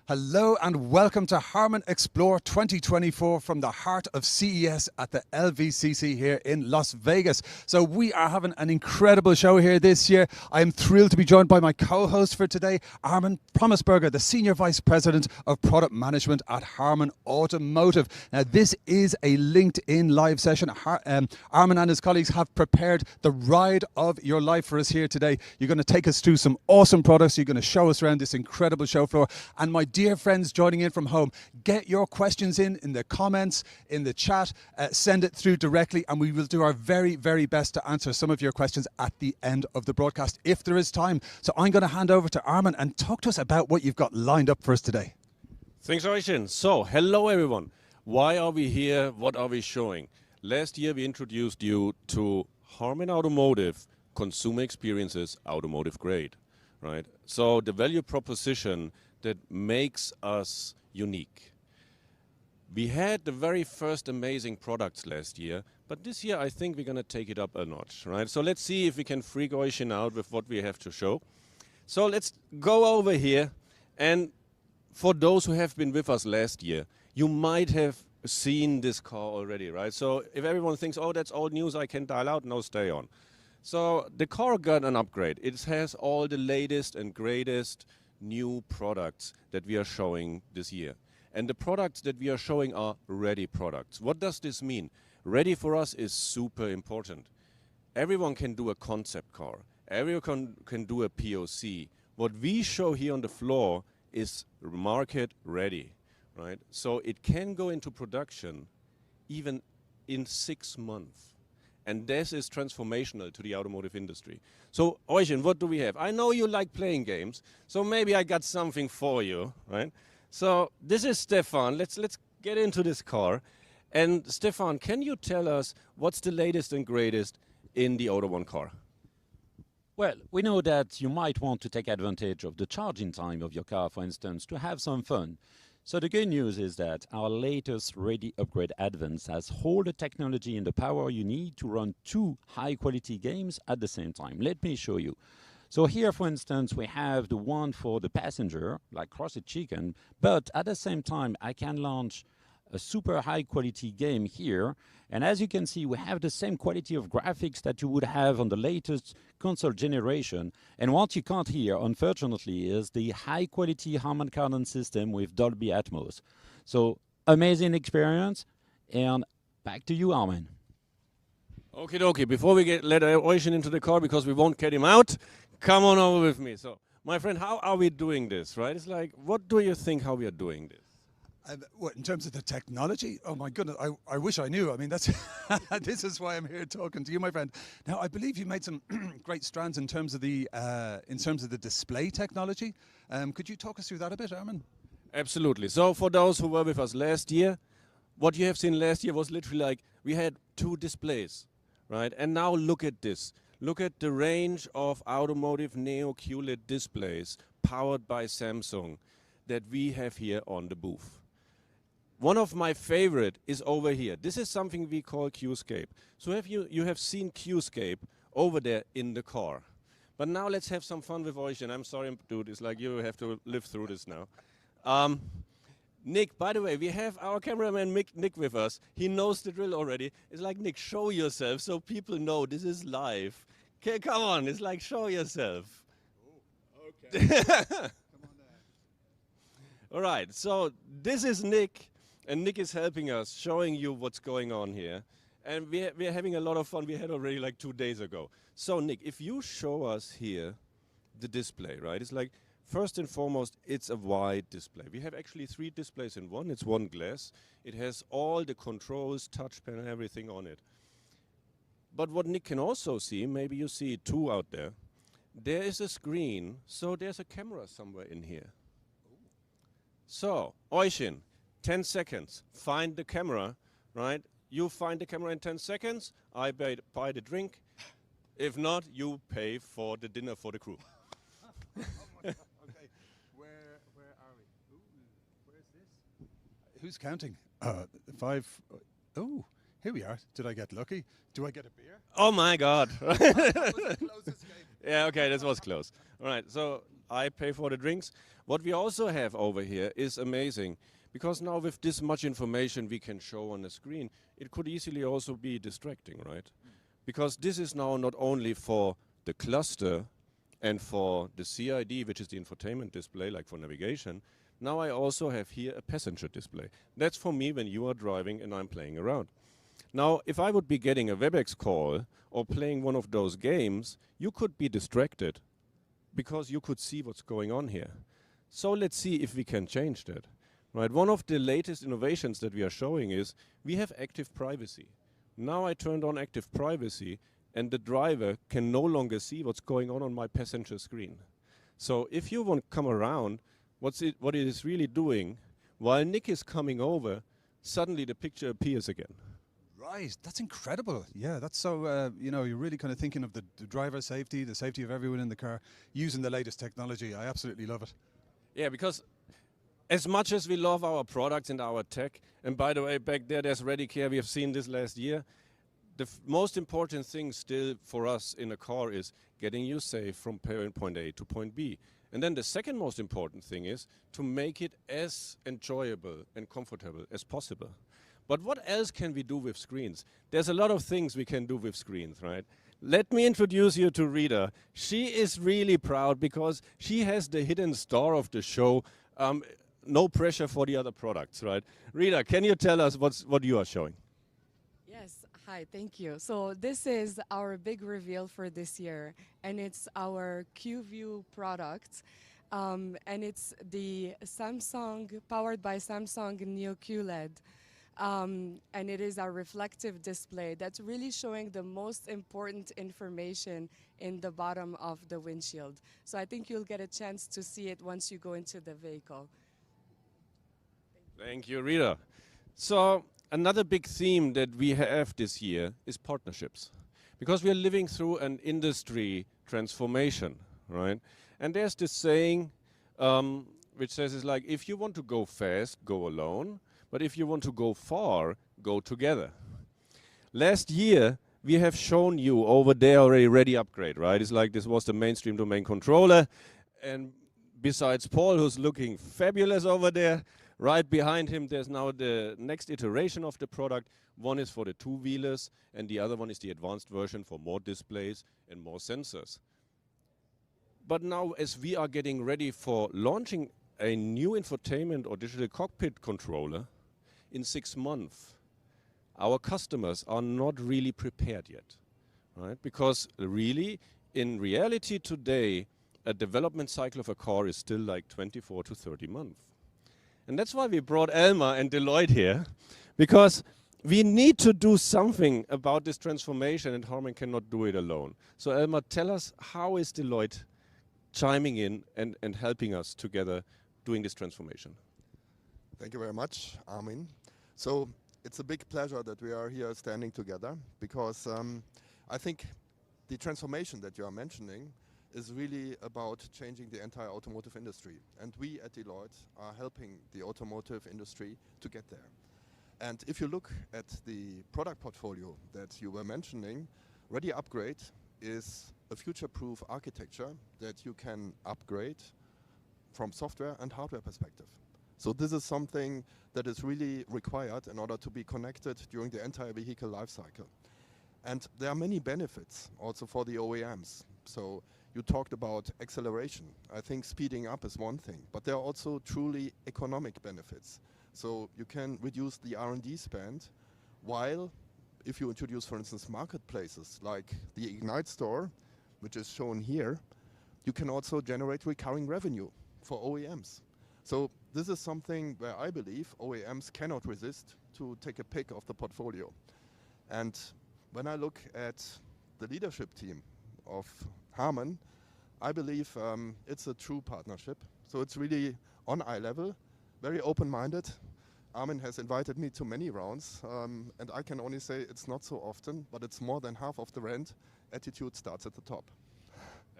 Hello and welcome to HARMAN EXPLORE 2024 from the heart of CES at the LVCC here in Las Vegas. So we are having an incredible show here this year. I am thrilled to be joined by my co-host for today, Armin Promisberger, the Senior Vice President of Product Management at HARMAN Automotive. Now this is a LinkedIn live session. Armin and his colleagues have prepared the ride of your life for us here today. You're going to take us through some awesome products. You're going to show us around this incredible show floor. And my dear friends joining in from home, get your questions in the comments, in the chat, send it through directly, and we will do our very, very best to answer some of your questions at the end of the broadcast, if there is time. So I'm going to hand over to Armin and talk to us about what you've got lined up for us today. Thanks, Oisin. So, hello everyone. Why are we here? What are we showing? Last year we introduced you to HARMAN Automotive Consumer Experiences Automotive Grade, right? So the value proposition that makes us unique. We had the very first amazing products last year, but this year I think we're going to take it up a notch, right? So let's see if we can freak Oisin out with what we have to show. So let's go over here, and for those who have been with us last year, you might have seen this car already, right? So if everyone thinks, oh, that's old news, I can dial out, no, stay on. So the car got an upgrade. It has all the latest and greatest new products that we are showing this year. And the products that we are showing are ready products. What does this mean? Ready for us is super important. Everyone can do a concept car. Everyone can do a POC. What we show here on the floor is market ready, right? So it can go into production even in 6 months. And this is transformational to the automotive industry. So, Oisin, what do we have? I know you like playing games, so maybe I got something for you, right? So, this is Stefan. Let's get into this car. And Stefan, can you tell us what's the latest and greatest in the Auto One car? Well, we know that you might want to take advantage of the charging time of your car, for instance, to have some fun. So the good news is that our latest Ready Upgrade Advance has all the technology and the power you need to run 2 high-quality games at the same time. Let me show you. So here, for instance, we have the one for the passenger, like Roasted Chicken, but at the same time, I can launch a super high-quality game here. And as you can see, we have the same quality of graphics that you would have on the latest console generation. And what you can't hear, unfortunately, is the high-quality Harman Kardon system with Dolby Atmos. So, amazing experience. And back to you, Armin. Okie dokie. Before we let Oisin into the car, because we won't get him out, come on over with me. So, my friend, how are we doing this, right? It's like, what do you think how we are doing this? What, in terms of the technology? Oh my goodness, I wish I knew. I mean, that's this is why I'm here talking to you, my friend. Now, I believe you made some great strands in terms of the display technology. Could you talk us through that a bit, Armin? Absolutely. So for those who were with us last year, what you have seen last year was literally like we had 2 displays, right? And now look at this. Look at the range of automotive Neo QLED displays powered by Samsung that we have here on the booth. One of my favorite is over here. This is something we call Qscape. So you have seen Qscape over there in the car. But now let's have some fun with Oisin. I'm sorry, dude, it's like you have to live through this now. Nick, by the way, we have our cameraman Nick with us. He knows the drill already. It's like, Nick, show yourself so people know this is live. Okay, come on, it's like, show yourself. Oh, okay. Come on there. All right, so this is Nick. And Nick is helping us, showing you what's going on here. And we're having a lot of fun. We had already like 2 days ago. So Nick, if you show us here the display, right? It's like, first and foremost, it's a wide display. We have actually 3 displays in one. It's one glass. It has all the controls, touch panel, everything on it. But what Nick can also see, maybe you see 2 out there, there is a screen, so there's a camera somewhere in here. So, Oisin, 10 seconds, find the camera, right? You find the camera in 10 seconds, I buy the drink. If not, you pay for the dinner for the crew. Oh my God. Okay, where are we? Ooh, where is this? Who's counting? 5. Oh, here we are. Did I get lucky? Do I get a beer? Oh my God. That was the closest game. Yeah, okay, this was close. All right, so I pay for the drinks. What we also have over here is amazing, because now with this much information we can show on the screen, it could easily also be distracting, right? Because this is now not only for the cluster and for the CID, which is the infotainment display, like for navigation. Now I also have here a passenger display. That's for me when you are driving and I'm playing around. Now, if I would be getting a WebEx call or playing one of those games, you could be distracted because you could see what's going on here. So let's see if we can change that. Right? One of the latest innovations that we are showing is we have active privacy. Now I turned on active privacy and the driver can no longer see what's going on my passenger screen. So if you want to come around, what it is really doing, while Nick is coming over, suddenly the picture appears again. Right, that's incredible. Yeah, that's so, you know, you're really kind of thinking of the driver safety, the safety of everyone in the car, using the latest technology. I absolutely love it. Yeah, because as much as we love our products and our tech, and by the way, back there's Ready Care, we have seen this last year, the most important thing still for us in a car is getting you safe from point A to point B. And then the second most important thing is to make it as enjoyable and comfortable as possible. But what else can we do with screens? There's a lot of things we can do with screens, right? Let me introduce you to Rita. She is really proud because she has the hidden star of the show. No pressure for the other products, right? Rita, can you tell us what you are showing? Yes, hi, thank you. So this is our big reveal for this year, and it's our QView product. And it's the Samsung, powered by Samsung Neo QLED. And it is a reflective display that's really showing the most important information in the bottom of the windshield. So I think you'll get a chance to see it once you go into the vehicle. Thank you, Rita. So another big theme that we have this year is partnerships, because we are living through an industry transformation, right? And there's this saying which says it's like, if you want to go fast, go alone. But if you want to go far, go together. Last year, we have shown you over there already Ready Upgrade, right? It's like this was the mainstream domain controller. And besides Paul, who's looking fabulous over there, right behind him, there's now the next iteration of the product. One is for the two-wheelers, and the other one is the advanced version for more displays and more sensors. But now, as we are getting ready for launching a new infotainment or digital cockpit controller, in 6 months, our customers are not really prepared yet, right? Because really, in reality today, a development cycle of a car is still like 24 to 30 months. And that's why we brought Elmar and Deloitte here, because we need to do something about this transformation, and Harman cannot do it alone. So Elmar, tell us, how is Deloitte chiming in and helping us together doing this transformation? Thank you very much, Armin. So it's a big pleasure that we are here standing together, because I think the transformation that you are mentioning is really about changing the entire automotive industry. And we at Deloitte are helping the automotive industry to get there. And if you look at the product portfolio that you were mentioning, Ready Upgrade is a future-proof architecture that you can upgrade from software and hardware perspective. So this is something that is really required in order to be connected during the entire vehicle life cycle. And there are many benefits also for the OEMs. So you talked about acceleration. I think speeding up is one thing, but there are also truly economic benefits. So you can reduce the R&D spend, while if you introduce, for instance, marketplaces like the Ignite store, which is shown here, you can also generate recurring revenue for OEMs. So this is something where I believe OEMs cannot resist to take a pick of the portfolio. And when I look at the leadership team of Harman, I believe it's a true partnership. So it's really on eye level, very open-minded. Armin has invited me to many rounds, and I can only say it's not so often, but it's more than half of the rent. Attitude starts at the top.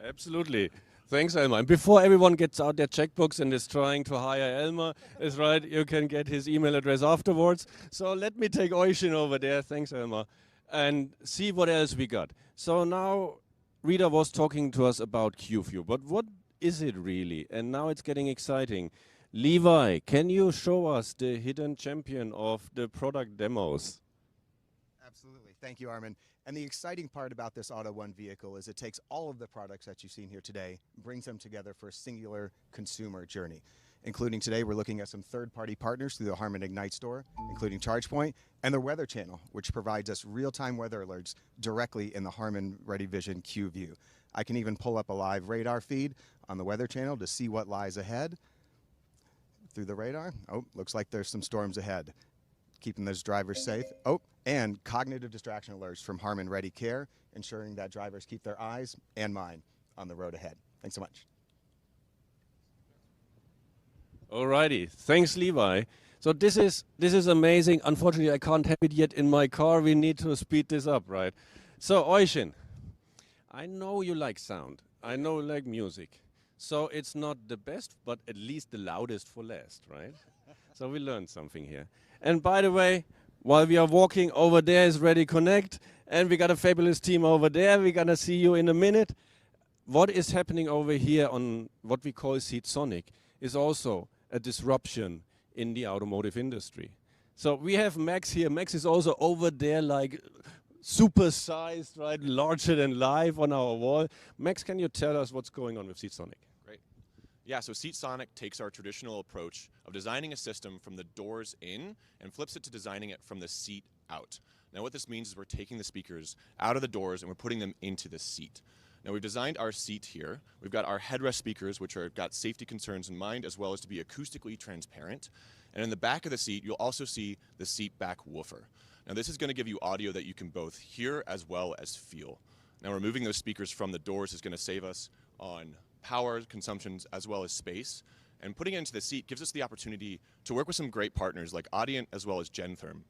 Absolutely. Thanks, Elmar. And before everyone gets out their checkbooks and is trying to hire Elmar, is right, you can get his email address afterwards. So let me take Oisin over there, thanks Elmar, and see what else we got. So now Rita was talking to us about QView, but what is it really? And now it's getting exciting. Levi, can you show us the hidden champion of the product demos? Absolutely. Thank you, Armin. And the exciting part about this Auto One vehicle is it takes all of the products that you've seen here today, brings them together for a singular consumer journey. Including today, we're looking at some third-party partners through the Harman Ignite store, including ChargePoint, and the Weather Channel, which provides us real-time weather alerts directly in the Harman Ready Vision Q View. I can even pull up a live radar feed on the Weather Channel to see what lies ahead through the radar. Oh, looks like there's some storms ahead. Keeping those drivers safe. Oh, and cognitive distraction alerts from Harman Ready Care, ensuring that drivers keep their eyes and mind on the road ahead. Thanks so much. Alrighty, thanks Levi. So this is amazing. Unfortunately, I can't have it yet in my car. We need to speed this up, right? So Oisin, I know you like sound. I know you like music. So it's not the best, but at least the loudest for last, right? So we learned something here. And by the way, while we are walking over there is Ready Connect, and we got a fabulous team over there. We're gonna see you in a minute. What is happening over here on what we call Seat Sonic is also a disruption in the automotive industry. So we have Max here. Max is also over there like super-sized, right, larger than life on our wall. Max, can you tell us what's going on with Seat Sonic? Great. Yeah, so Seat Sonic takes our traditional approach of designing a system from the doors in and flips it to designing it from the seat out. Now what this means is we're taking the speakers out of the doors and we're putting them into the seat. Now we've designed our seat here. We've got our headrest speakers, which are got safety concerns in mind, as well as to be acoustically transparent. And in the back of the seat, you'll also see the seat back woofer. Now this is going to give you audio that you can both hear as well as feel. Now removing those speakers from the doors is going to save us on power consumptions as well as space. And putting it into the seat gives us the opportunity to work with some great partners like Audient as well as Gentherm.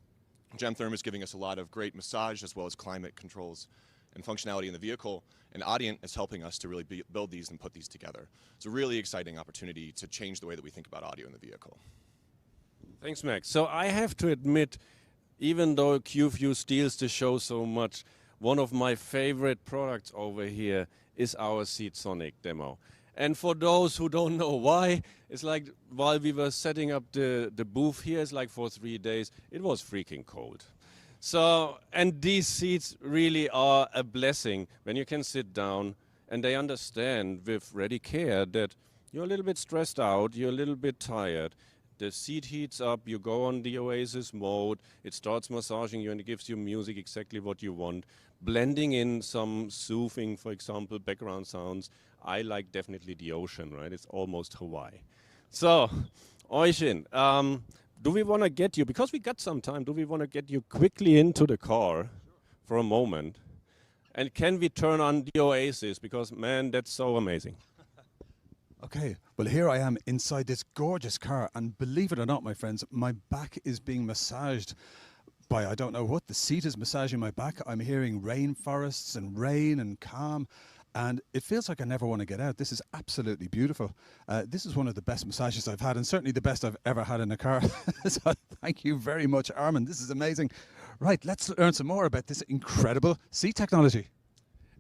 Gentherm is giving us a lot of great massage as well as climate controls and functionality in the vehicle, and Audient is helping us to really build these and put these together. It's a really exciting opportunity to change the way that we think about audio in the vehicle. Thanks, Max. So I have to admit, even though QView steals the show so much, one of my favorite products over here is our Seat Sonic demo. And for those who don't know why, it's like while we were setting up the booth here, it's like for 3 days, it was freaking cold. So, and these seats really are a blessing when you can sit down and they understand with Ready Care that you're a little bit stressed out, you're a little bit tired. The seat heats up, you go on the Oasis mode, it starts massaging you and it gives you music exactly what you want. Blending in some soothing, for example, background sounds. I like definitely the ocean, right? It's almost Hawaii. So, Oisin, do we want to get you, because we got some time, do we want to get you quickly into the car for a moment? And can we turn on the Oasis? Because, man, that's so amazing. Okay, well here I am inside this gorgeous car, and believe it or not, my friends, my back is being massaged by I don't know what. The seat is massaging my back. I'm hearing rainforests and rain and calm, and it feels like I never want to get out. This is absolutely beautiful. This is one of the best massages I've had, and certainly the best I've ever had in a car. So thank you very much, Armin. This is amazing. Right, let's learn some more about this incredible seat technology.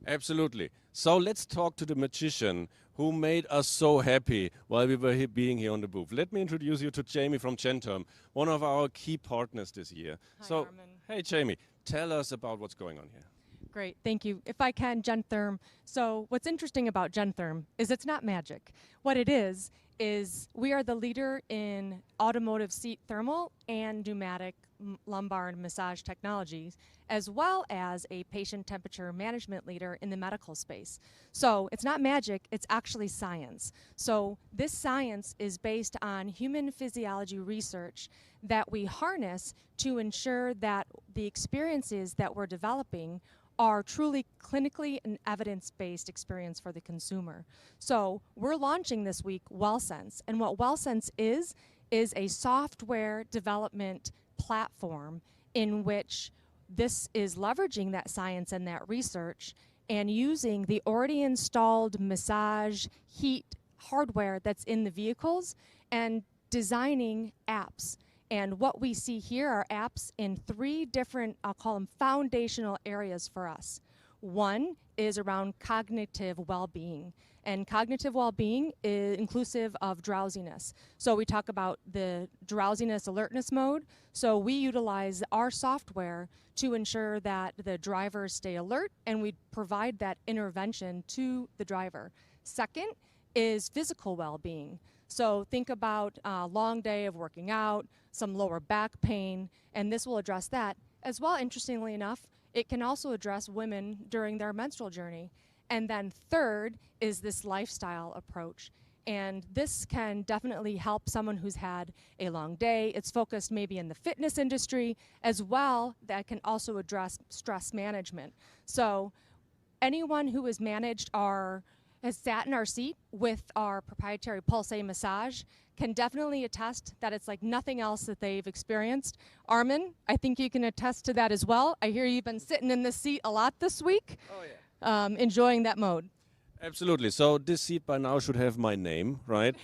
Absolutely. So let's talk to the magician who made us so happy while we were being here on the booth. Let me introduce you to Jamie from Gentherm, one of our key partners this year. Hi, so, Armin. hey Jamie, tell us about what's going on here. Great, thank you. If I can, Gentherm. So what's interesting about Gentherm is it's not magic. What it is we are the leader in automotive seat thermal and pneumatic lumbar and massage technologies, as well as a patient temperature management leader in the medical space. So it's not magic, it's actually science. So this science is based on human physiology research that we harness to ensure that the experiences that we're developing are truly clinically and evidence-based experience for the consumer. So we're launching this week WellSense, and what WellSense is a software development platform in which this is leveraging that science and that research and using the already installed massage heat hardware that's in the vehicles and designing apps. And what we see here are apps in 3 different, I'll call them foundational areas for us. One is around cognitive well-being. And cognitive well-being is inclusive of drowsiness. So we talk about the drowsiness alertness mode. So we utilize our software to ensure that the drivers stay alert, and we provide that intervention to the driver. Second is physical well-being. So think about a long day of working out, some lower back pain, and this will address that. As well, interestingly enough, it can also address women during their menstrual journey. And then third is this lifestyle approach. And this can definitely help someone who's had a long day. It's focused maybe in the fitness industry as well. That can also address stress management. So anyone who has has sat in our seat with our proprietary Pulse A massage can definitely attest that it's like nothing else that they've experienced. Armin, I think you can attest to that as well. I hear you've been sitting in this seat a lot this week. Oh, yeah. Enjoying that mode. Absolutely. So this seat by now should have my name, right?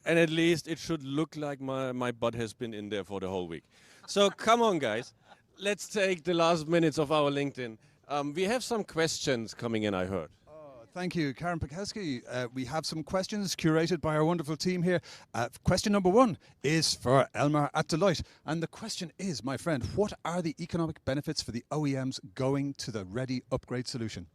And at least it should look like my butt has been in there for the whole week. So come on, guys. Let's take the last minutes of our LinkedIn. We have some questions coming in, I heard. Thank you, Karen Pekowski. We have some questions curated by our wonderful team here. Question number one is for Elmar at Deloitte. And the question is, my friend, what are the economic benefits for the OEMs going to the Ready upgrade solution?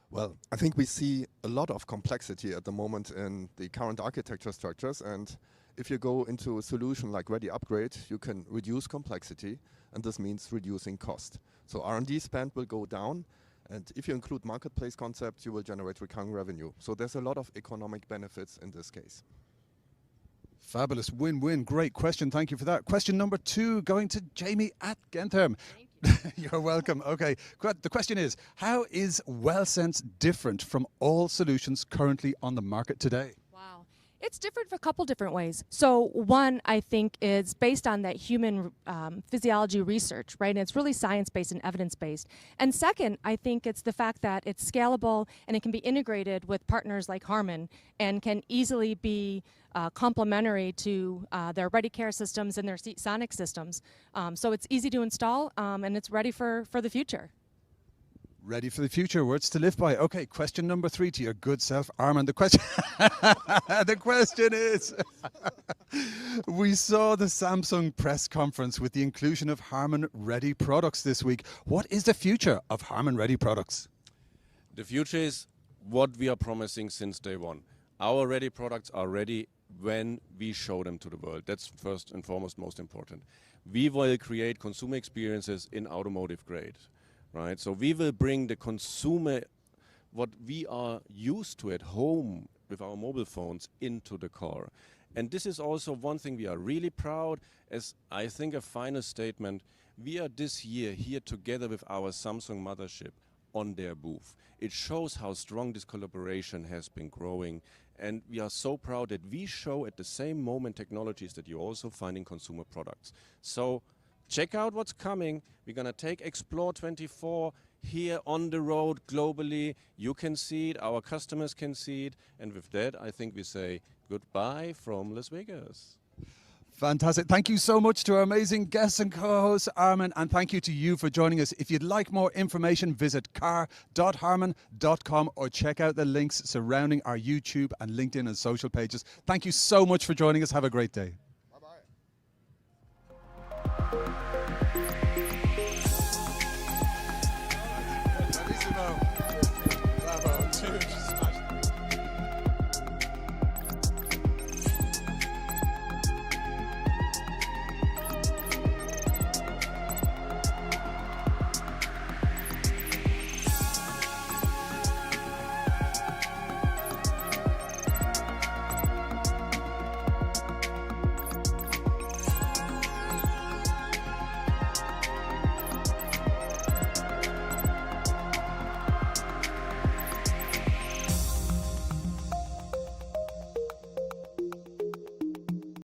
Well, I think we see a lot of complexity at the moment in the current architecture structures, and if you go into a solution like Ready Upgrade, you can reduce complexity, and this means reducing cost. So R&D spend will go down, and if you include marketplace concepts, you will generate recurring revenue. So there's a lot of economic benefits in this case. Fabulous, win-win, great question, thank you for that. Question number two, going to Jamie at Gentherm. You're welcome. Okay, the question is, how is WellSense different from all solutions currently on the market today? Wow. It's different for a couple different ways. So one, I think, is based on that human physiology research, right? And it's really science-based and evidence-based. And second, I think it's the fact that it's scalable and it can be integrated with partners like HARMAN and can easily be complementary to their Ready Care systems and their Seat Sonic systems. So it's easy to install and it's ready for the future. Ready for the future, words to live by. Okay, question number three to your good self, Armin. The question, the question is, we saw the Samsung press conference with the inclusion of HARMAN Ready products this week. What is the future of HARMAN Ready products? The future is what we are promising since day one. Our Ready products are ready when we show them to the world. That's first and foremost most important. We will create consumer experiences in automotive grade. Right, so we will bring the consumer, what we are used to at home with our mobile phones, into the car. And this is also one thing we are really proud, as I think a final statement, we are this year here together with our Samsung mothership on their booth. It shows how strong this collaboration has been growing, and we are so proud that we show at the same moment technologies that you also find in consumer products. So check out what's coming. We're going to take Explore 24 here on the road globally. You can see it, our customers can see it. And with that, I think we say goodbye from Las Vegas. Fantastic. Thank you so much to our amazing guests and co-hosts, Armin, and thank you to you for joining us. If you'd like more information, visit car.harman.com or check out the links surrounding our YouTube and LinkedIn and social pages. Thank you so much for joining us. Have a great day.